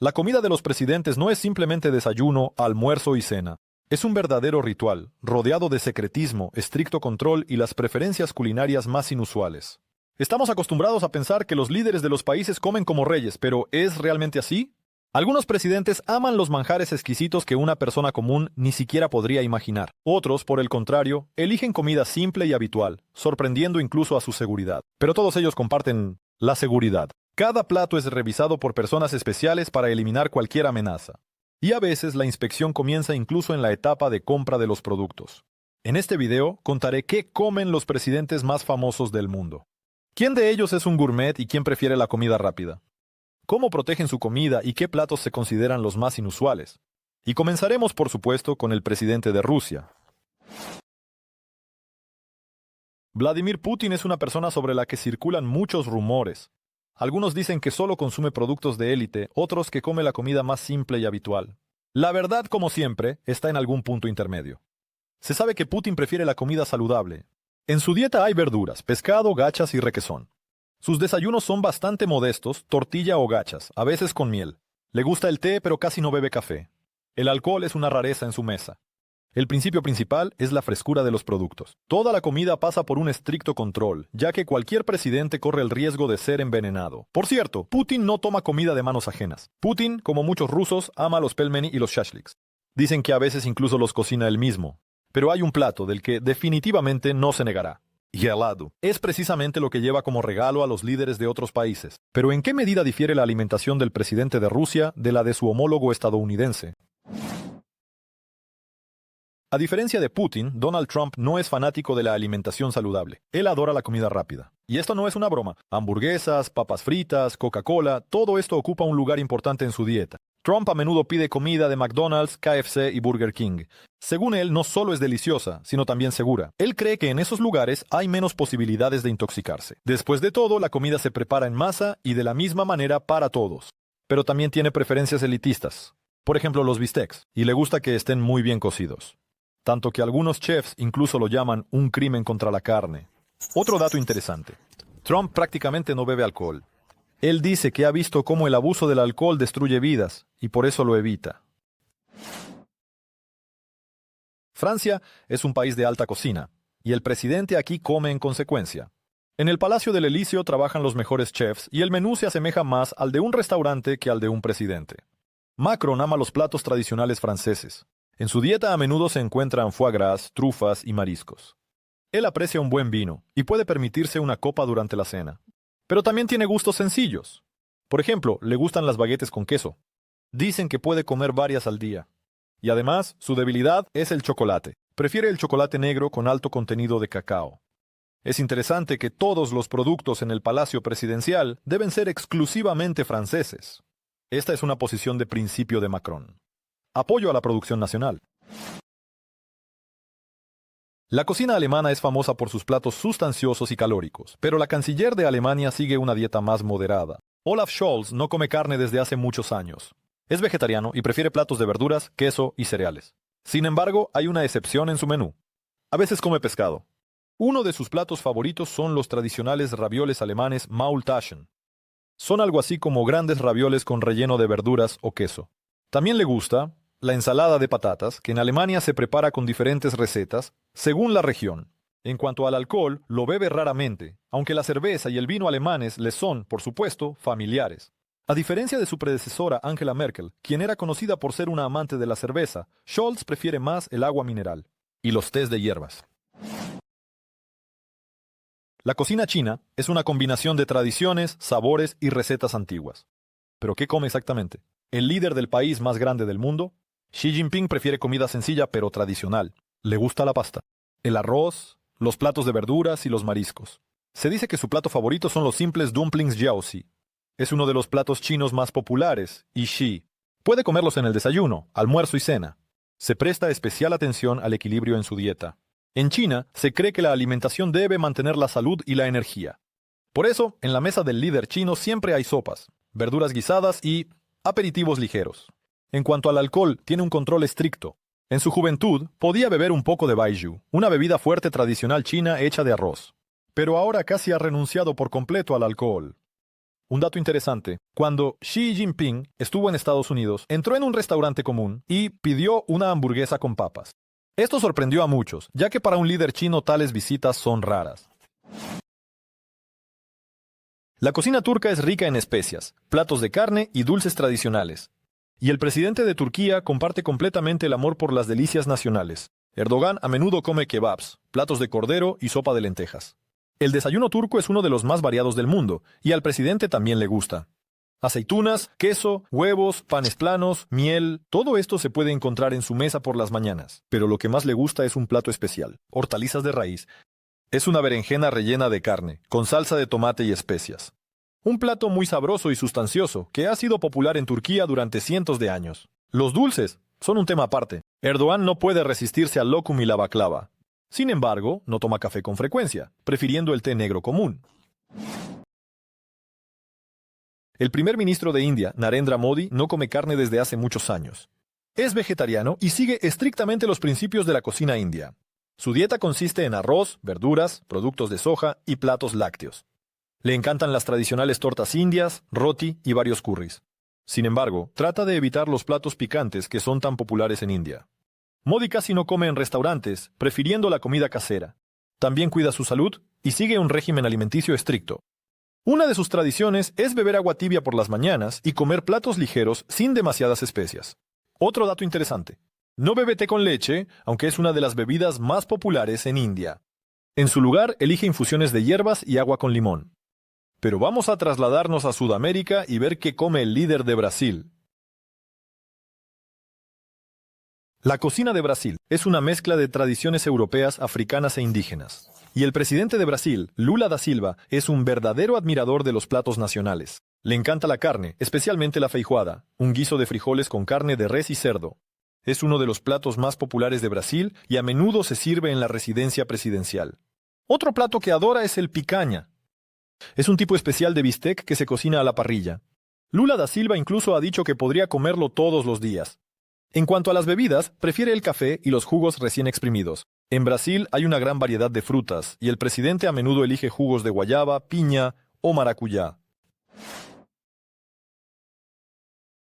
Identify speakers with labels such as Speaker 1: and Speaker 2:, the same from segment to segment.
Speaker 1: La comida de los presidentes no es simplemente desayuno, almuerzo y cena. Es un verdadero ritual, rodeado de secretismo, estricto control y las preferencias culinarias más inusuales. Estamos acostumbrados a pensar que los líderes de los países comen como reyes, pero ¿es realmente así? Algunos presidentes aman los manjares exquisitos que una persona común ni siquiera podría imaginar. Otros, por el contrario, eligen comida simple y habitual, sorprendiendo incluso a su seguridad. Pero todos ellos comparten la seguridad. Cada plato es revisado por personas especiales para eliminar cualquier amenaza. Y a veces la inspección comienza incluso en la etapa de compra de los productos. En este video contaré qué comen los presidentes más famosos del mundo. ¿Quién de ellos es un gourmet y quién prefiere la comida rápida? ¿Cómo protegen su comida y qué platos se consideran los más inusuales? Y comenzaremos, por supuesto, con el presidente de Rusia. Vladimir Putin es una persona sobre la que circulan muchos rumores. Algunos dicen que solo consume productos de élite, otros que come la comida más simple y habitual. La verdad, como siempre, está en algún punto intermedio. Se sabe que Putin prefiere la comida saludable. En su dieta hay verduras, pescado, gachas y requesón. Sus desayunos son bastante modestos, tortilla o gachas, a veces con miel. Le gusta el té, pero casi no bebe café. El alcohol es una rareza en su mesa. El principio principal es la frescura de los productos. Toda la comida pasa por un estricto control, ya que cualquier presidente corre el riesgo de ser envenenado. Por cierto, Putin no toma comida de manos ajenas. Putin, como muchos rusos, ama los pelmeni y los shashliks. Dicen que a veces incluso los cocina él mismo. Pero hay un plato del que definitivamente no se negará. Helado. Es precisamente lo que lleva como regalo a los líderes de otros países. Pero ¿en qué medida difiere la alimentación del presidente de Rusia de la de su homólogo estadounidense? A diferencia de Putin, Donald Trump no es fanático de la alimentación saludable. Él adora la comida rápida. Y esto no es una broma. Hamburguesas, papas fritas, Coca-Cola, todo esto ocupa un lugar importante en su dieta. Trump a menudo pide comida de McDonald's, KFC y Burger King. Según él, no solo es deliciosa, sino también segura. Él cree que en esos lugares hay menos posibilidades de intoxicarse. Después de todo, la comida se prepara en masa y de la misma manera para todos. Pero también tiene preferencias elitistas. Por ejemplo, los bistecs. Y le gusta que estén muy bien cocidos. Tanto que algunos chefs incluso lo llaman un crimen contra la carne. Otro dato interesante. Trump prácticamente no bebe alcohol. Él dice que ha visto cómo el abuso del alcohol destruye vidas, y por eso lo evita. Francia es un país de alta cocina, y el presidente aquí come en consecuencia. En el Palacio del Elíseo trabajan los mejores chefs, y el menú se asemeja más al de un restaurante que al de un presidente. Macron ama los platos tradicionales franceses. En su dieta a menudo se encuentran foie gras, trufas y mariscos. Él aprecia un buen vino, y puede permitirse una copa durante la cena. Pero también tiene gustos sencillos. Por ejemplo, le gustan las baguettes con queso. Dicen que puede comer varias al día. Y además, su debilidad es el chocolate. Prefiere el chocolate negro con alto contenido de cacao. Es interesante que todos los productos en el Palacio Presidencial deben ser exclusivamente franceses. Esta es una posición de principio de Macron. Apoyo a la producción nacional. La cocina alemana es famosa por sus platos sustanciosos y calóricos, pero la canciller de Alemania sigue una dieta más moderada. Olaf Scholz no come carne desde hace muchos años. Es vegetariano y prefiere platos de verduras, queso y cereales. Sin embargo, hay una excepción en su menú. A veces come pescado. Uno de sus platos favoritos son los tradicionales ravioles alemanes Maultaschen. Son algo así como grandes ravioles con relleno de verduras o queso. También le gusta la ensalada de patatas, que en Alemania se prepara con diferentes recetas, según la región. En cuanto al alcohol, lo bebe raramente, aunque la cerveza y el vino alemanes le son, por supuesto, familiares. A diferencia de su predecesora Angela Merkel, quien era conocida por ser una amante de la cerveza, Scholz prefiere más el agua mineral y los tés de hierbas. La cocina china es una combinación de tradiciones, sabores y recetas antiguas. ¿Pero qué come exactamente? ¿El líder del país más grande del mundo? Xi Jinping prefiere comida sencilla pero tradicional. Le gusta la pasta, el arroz, los platos de verduras y los mariscos. Se dice que su plato favorito son los simples dumplings jiaozi. Es uno de los platos chinos más populares, y Xi puede comerlos en el desayuno, almuerzo y cena. Se presta especial atención al equilibrio en su dieta. En China, se cree que la alimentación debe mantener la salud y la energía. Por eso, en la mesa del líder chino siempre hay sopas, verduras guisadas y aperitivos ligeros. En cuanto al alcohol, tiene un control estricto. En su juventud, podía beber un poco de baijiu, una bebida fuerte tradicional china hecha de arroz. Pero ahora casi ha renunciado por completo al alcohol. Un dato interesante, cuando Xi Jinping estuvo en Estados Unidos, entró en un restaurante común y pidió una hamburguesa con papas. Esto sorprendió a muchos, ya que para un líder chino tales visitas son raras. La cocina turca es rica en especias, platos de carne y dulces tradicionales. Y el presidente de Turquía comparte completamente el amor por las delicias nacionales. Erdogan a menudo come kebabs, platos de cordero y sopa de lentejas. El desayuno turco es uno de los más variados del mundo, y al presidente también le gusta. Aceitunas, queso, huevos, panes planos, miel, todo esto se puede encontrar en su mesa por las mañanas. Pero lo que más le gusta es un plato especial, hortalizas de raíz. Es una berenjena rellena de carne, con salsa de tomate y especias. Un plato muy sabroso y sustancioso, que ha sido popular en Turquía durante cientos de años. Los dulces son un tema aparte. Erdogan no puede resistirse al lokum y la baklava. Sin embargo, no toma café con frecuencia, prefiriendo el té negro común. El primer ministro de India, Narendra Modi, no come carne desde hace muchos años. Es vegetariano y sigue estrictamente los principios de la cocina india. Su dieta consiste en arroz, verduras, productos de soja y platos lácteos. Le encantan las tradicionales tortas indias, roti y varios curries. Sin embargo, trata de evitar los platos picantes que son tan populares en India. Modi casi no come en restaurantes, prefiriendo la comida casera. También cuida su salud y sigue un régimen alimenticio estricto. Una de sus tradiciones es beber agua tibia por las mañanas y comer platos ligeros sin demasiadas especias. Otro dato interesante. No bebe té con leche, aunque es una de las bebidas más populares en India. En su lugar, elige infusiones de hierbas y agua con limón. Pero vamos a trasladarnos a Sudamérica y ver qué come el líder de Brasil. La cocina de Brasil es una mezcla de tradiciones europeas, africanas e indígenas. Y el presidente de Brasil, Lula da Silva, es un verdadero admirador de los platos nacionales. Le encanta la carne, especialmente la feijoada, un guiso de frijoles con carne de res y cerdo. Es uno de los platos más populares de Brasil y a menudo se sirve en la residencia presidencial. Otro plato que adora es el picaña. Es un tipo especial de bistec que se cocina a la parrilla. Lula da Silva incluso ha dicho que podría comerlo todos los días. En cuanto a las bebidas, prefiere el café y los jugos recién exprimidos. En Brasil hay una gran variedad de frutas, y el presidente a menudo elige jugos de guayaba, piña o maracuyá.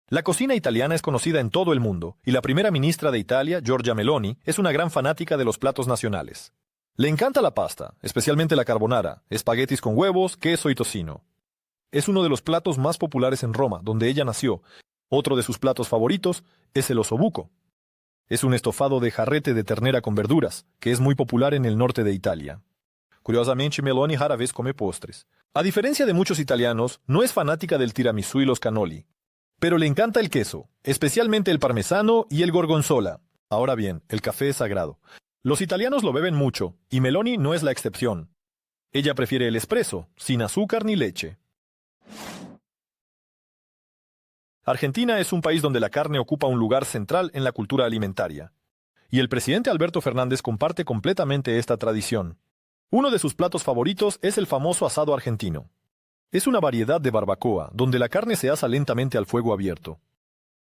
Speaker 1: La cocina italiana es conocida en todo el mundo, y la primera ministra de Italia, Giorgia Meloni, es una gran fanática de los platos nacionales. Le encanta la pasta, especialmente la carbonara, espaguetis con huevos, queso y tocino. Es uno de los platos más populares en Roma, donde ella nació. Otro de sus platos favoritos es el osobuco. Es un estofado de jarrete de ternera con verduras, que es muy popular en el norte de Italia. Curiosamente, Meloni rara vez come postres. A diferencia de muchos italianos, no es fanática del tiramisú y los cannoli. Pero le encanta el queso, especialmente el parmesano y el gorgonzola. Ahora bien, el café es sagrado. Los italianos lo beben mucho, y Meloni no es la excepción. Ella prefiere el espresso, sin azúcar ni leche. Argentina es un país donde la carne ocupa un lugar central en la cultura alimentaria. Y el presidente Alberto Fernández comparte completamente esta tradición. Uno de sus platos favoritos es el famoso asado argentino. Es una variedad de barbacoa, donde la carne se asa lentamente al fuego abierto.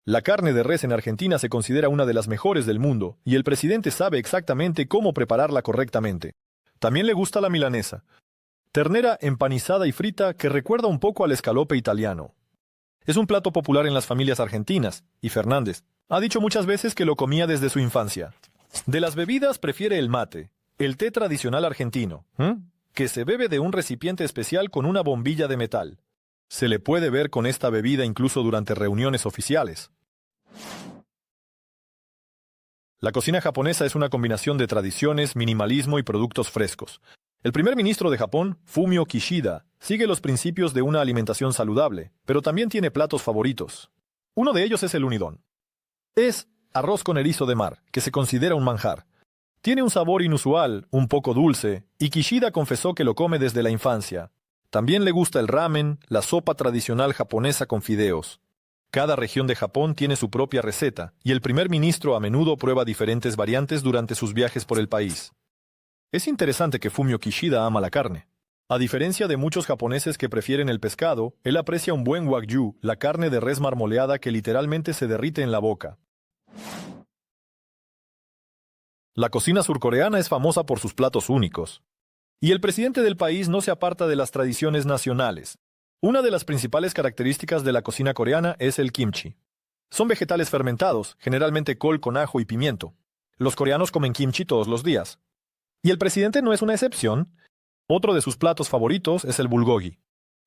Speaker 1: La carne de res en Argentina se considera una de las mejores del mundo, y el presidente sabe exactamente cómo prepararla correctamente. También le gusta la milanesa. Ternera empanizada y frita que recuerda un poco al escalope italiano. Es un plato popular en las familias argentinas, y Fernández ha dicho muchas veces que lo comía desde su infancia. De las bebidas prefiere el mate, el té tradicional argentino, que se bebe de un recipiente especial con una bombilla de metal. Se le puede ver con esta bebida incluso durante reuniones oficiales. La cocina japonesa es una combinación de tradiciones, minimalismo y productos frescos. El primer ministro de Japón, Fumio Kishida, sigue los principios de una alimentación saludable, pero también tiene platos favoritos. Uno de ellos es el unidón. Es arroz con erizo de mar, que se considera un manjar. Tiene un sabor inusual, un poco dulce, y Kishida confesó que lo come desde la infancia. También le gusta el ramen, la sopa tradicional japonesa con fideos. Cada región de Japón tiene su propia receta, y el primer ministro a menudo prueba diferentes variantes durante sus viajes por el país. Es interesante que Fumio Kishida ama la carne. A diferencia de muchos japoneses que prefieren el pescado, él aprecia un buen wagyu, la carne de res marmoleada que literalmente se derrite en la boca. La cocina surcoreana es famosa por sus platos únicos. Y el presidente del país no se aparta de las tradiciones nacionales. Una de las principales características de la cocina coreana es el kimchi. Son vegetales fermentados, generalmente col con ajo y pimiento. Los coreanos comen kimchi todos los días. Y el presidente no es una excepción. Otro de sus platos favoritos es el bulgogi.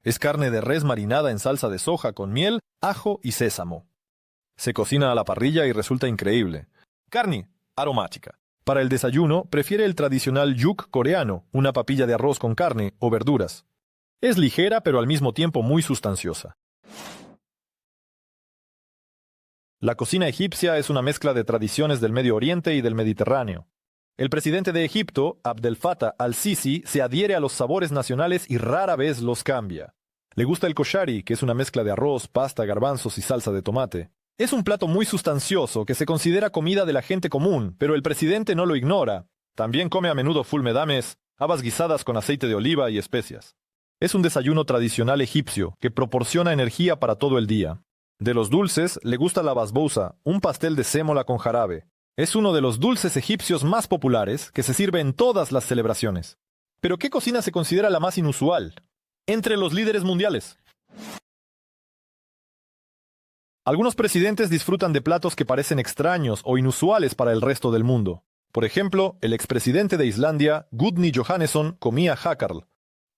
Speaker 1: Es carne de res marinada en salsa de soja con miel, ajo y sésamo. Se cocina a la parrilla y resulta increíble. Carne, aromática. Para el desayuno, prefiere el tradicional yuk coreano, una papilla de arroz con carne o verduras. Es ligera pero al mismo tiempo muy sustanciosa. La cocina egipcia es una mezcla de tradiciones del Medio Oriente y del Mediterráneo. El presidente de Egipto, Abdel Fattah al-Sisi, se adhiere a los sabores nacionales y rara vez los cambia. Le gusta el koshari, que es una mezcla de arroz, pasta, garbanzos y salsa de tomate. Es un plato muy sustancioso que se considera comida de la gente común, pero el presidente no lo ignora. También come a menudo fulmedames, habas guisadas con aceite de oliva y especias. Es un desayuno tradicional egipcio que proporciona energía para todo el día. De los dulces, le gusta la basbousa, un pastel de sémola con jarabe. Es uno de los dulces egipcios más populares que se sirve en todas las celebraciones. ¿Pero qué cocina se considera la más inusual? Entre los líderes mundiales. Algunos presidentes disfrutan de platos que parecen extraños o inusuales para el resto del mundo. Por ejemplo, el expresidente de Islandia, Gudni Johannesson, comía hakarl.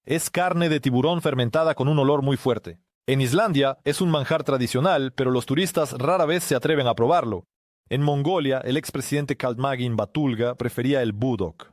Speaker 1: Es carne de tiburón fermentada con un olor muy fuerte. En Islandia es un manjar tradicional, pero los turistas rara vez se atreven a probarlo. En Mongolia, el expresidente Kaltmagin Batulga prefería el budok.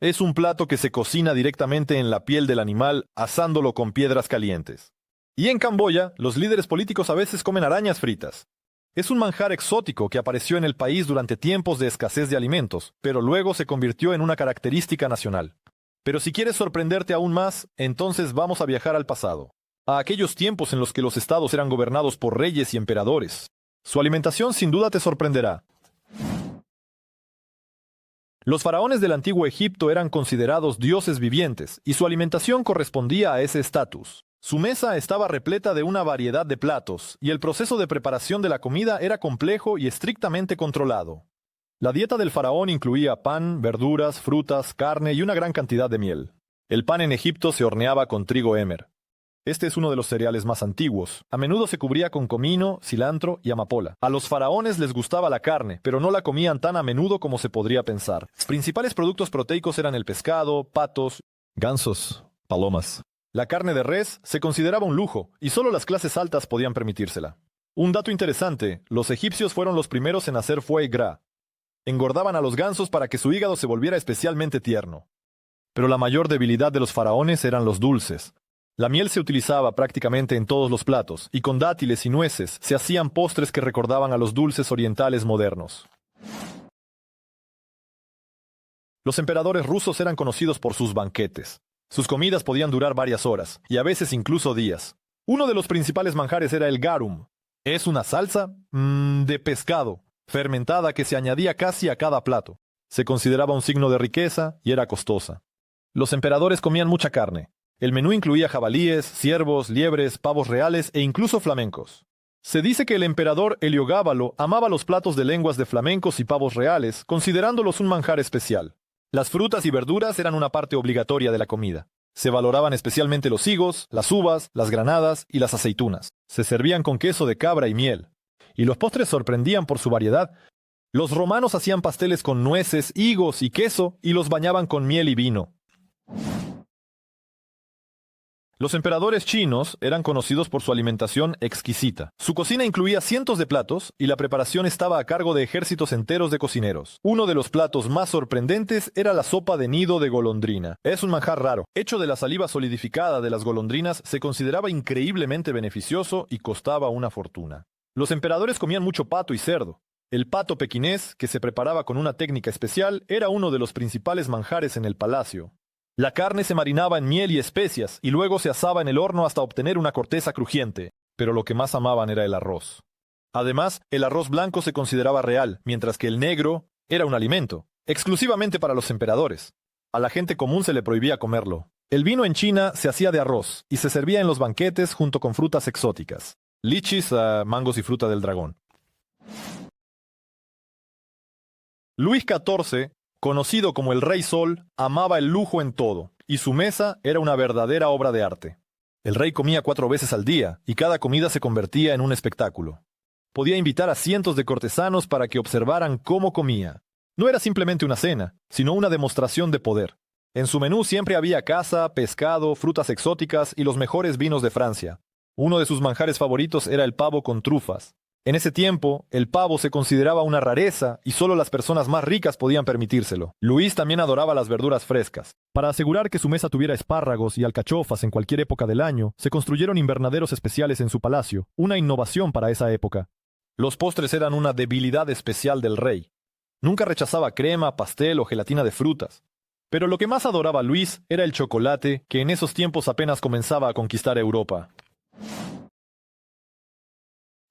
Speaker 1: Es un plato que se cocina directamente en la piel del animal, asándolo con piedras calientes. Y en Camboya, los líderes políticos a veces comen arañas fritas. Es un manjar exótico que apareció en el país durante tiempos de escasez de alimentos, pero luego se convirtió en una característica nacional. Pero si quieres sorprenderte aún más, entonces vamos a viajar al pasado, a aquellos tiempos en los que los estados eran gobernados por reyes y emperadores. Su alimentación sin duda te sorprenderá. Los faraones del antiguo Egipto eran considerados dioses vivientes, y su alimentación correspondía a ese estatus. Su mesa estaba repleta de una variedad de platos, y el proceso de preparación de la comida era complejo y estrictamente controlado. La dieta del faraón incluía pan, verduras, frutas, carne y una gran cantidad de miel. El pan en Egipto se horneaba con trigo émer. Este es uno de los cereales más antiguos. A menudo se cubría con comino, cilantro y amapola. A los faraones les gustaba la carne, pero no la comían tan a menudo como se podría pensar. Principales productos proteicos eran el pescado, patos, gansos, palomas. La carne de res se consideraba un lujo, y solo las clases altas podían permitírsela. Un dato interesante, los egipcios fueron los primeros en hacer foie gras. Engordaban a los gansos para que su hígado se volviera especialmente tierno. Pero la mayor debilidad de los faraones eran los dulces. La miel se utilizaba prácticamente en todos los platos, y con dátiles y nueces se hacían postres que recordaban a los dulces orientales modernos. Los emperadores rusos eran conocidos por sus banquetes. Sus comidas podían durar varias horas, y a veces incluso días. Uno de los principales manjares era el garum. Es una salsa de pescado, fermentada que se añadía casi a cada plato. Se consideraba un signo de riqueza y era costosa. Los emperadores comían mucha carne. El menú incluía jabalíes, ciervos, liebres, pavos reales e incluso flamencos. Se dice que el emperador Heliogábalo amaba los platos de lenguas de flamencos y pavos reales, considerándolos un manjar especial. Las frutas y verduras eran una parte obligatoria de la comida. Se valoraban especialmente los higos, las uvas, las granadas y las aceitunas. Se servían con queso de cabra y miel. Y los postres sorprendían por su variedad. Los romanos hacían pasteles con nueces, higos y queso y los bañaban con miel y vino. Los emperadores chinos eran conocidos por su alimentación exquisita. Su cocina incluía cientos de platos y la preparación estaba a cargo de ejércitos enteros de cocineros. Uno de los platos más sorprendentes era la sopa de nido de golondrina. Es un manjar raro. Hecho de la saliva solidificada de las golondrinas, se consideraba increíblemente beneficioso y costaba una fortuna. Los emperadores comían mucho pato y cerdo. El pato pequinés, que se preparaba con una técnica especial, era uno de los principales manjares en el palacio. La carne se marinaba en miel y especias y luego se asaba en el horno hasta obtener una corteza crujiente, pero lo que más amaban era el arroz. Además, el arroz blanco se consideraba real, mientras que el negro era un alimento, exclusivamente para los emperadores. A la gente común se le prohibía comerlo. El vino en China se hacía de arroz y se servía en los banquetes junto con frutas exóticas. Lichis, mangos y fruta del dragón. Luis XIV, conocido como el Rey Sol, amaba el lujo en todo, y su mesa era una verdadera obra de arte. El rey comía 4 veces al día, y cada comida se convertía en un espectáculo. Podía invitar a cientos de cortesanos para que observaran cómo comía. No era simplemente una cena, sino una demostración de poder. En su menú siempre había caza, pescado, frutas exóticas y los mejores vinos de Francia. Uno de sus manjares favoritos era el pavo con trufas. En ese tiempo, el pavo se consideraba una rareza y solo las personas más ricas podían permitírselo. Luis también adoraba las verduras frescas. Para asegurar que su mesa tuviera espárragos y alcachofas en cualquier época del año, se construyeron invernaderos especiales en su palacio, una innovación para esa época. Los postres eran una debilidad especial del rey. Nunca rechazaba crema, pastel o gelatina de frutas. Pero lo que más adoraba Luis era el chocolate, que en esos tiempos apenas comenzaba a conquistar Europa.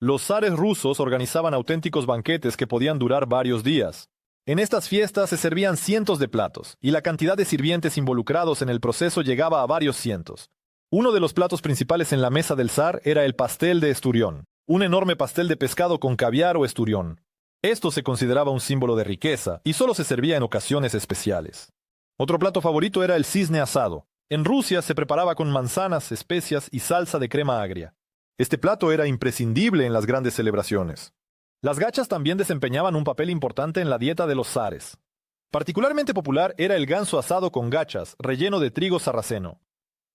Speaker 1: Los zares rusos organizaban auténticos banquetes que podían durar varios días. En estas fiestas se servían cientos de platos, y la cantidad de sirvientes involucrados en el proceso llegaba a varios cientos. Uno de los platos principales en la mesa del zar era el pastel de esturión, un enorme pastel de pescado con caviar o esturión. Esto se consideraba un símbolo de riqueza, y solo se servía en ocasiones especiales. Otro plato favorito era el cisne asado. En Rusia se preparaba con manzanas, especias y salsa de crema agria. Este plato era imprescindible en las grandes celebraciones. Las gachas también desempeñaban un papel importante en la dieta de los zares. Particularmente popular era el ganso asado con gachas, relleno de trigo sarraceno.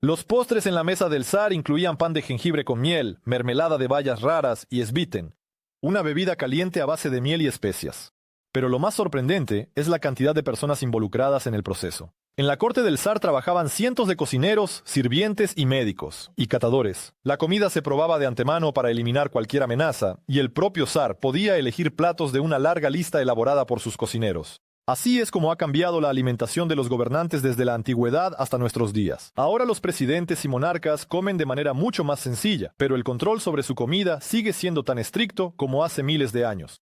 Speaker 1: Los postres en la mesa del zar incluían pan de jengibre con miel, mermelada de bayas raras y esbiten, una bebida caliente a base de miel y especias. Pero lo más sorprendente es la cantidad de personas involucradas en el proceso. En la corte del zar trabajaban cientos de cocineros, sirvientes y médicos, y catadores. La comida se probaba de antemano para eliminar cualquier amenaza, y el propio zar podía elegir platos de una larga lista elaborada por sus cocineros. Así es como ha cambiado la alimentación de los gobernantes desde la antigüedad hasta nuestros días. Ahora los presidentes y monarcas comen de manera mucho más sencilla, pero el control sobre su comida sigue siendo tan estricto como hace miles de años.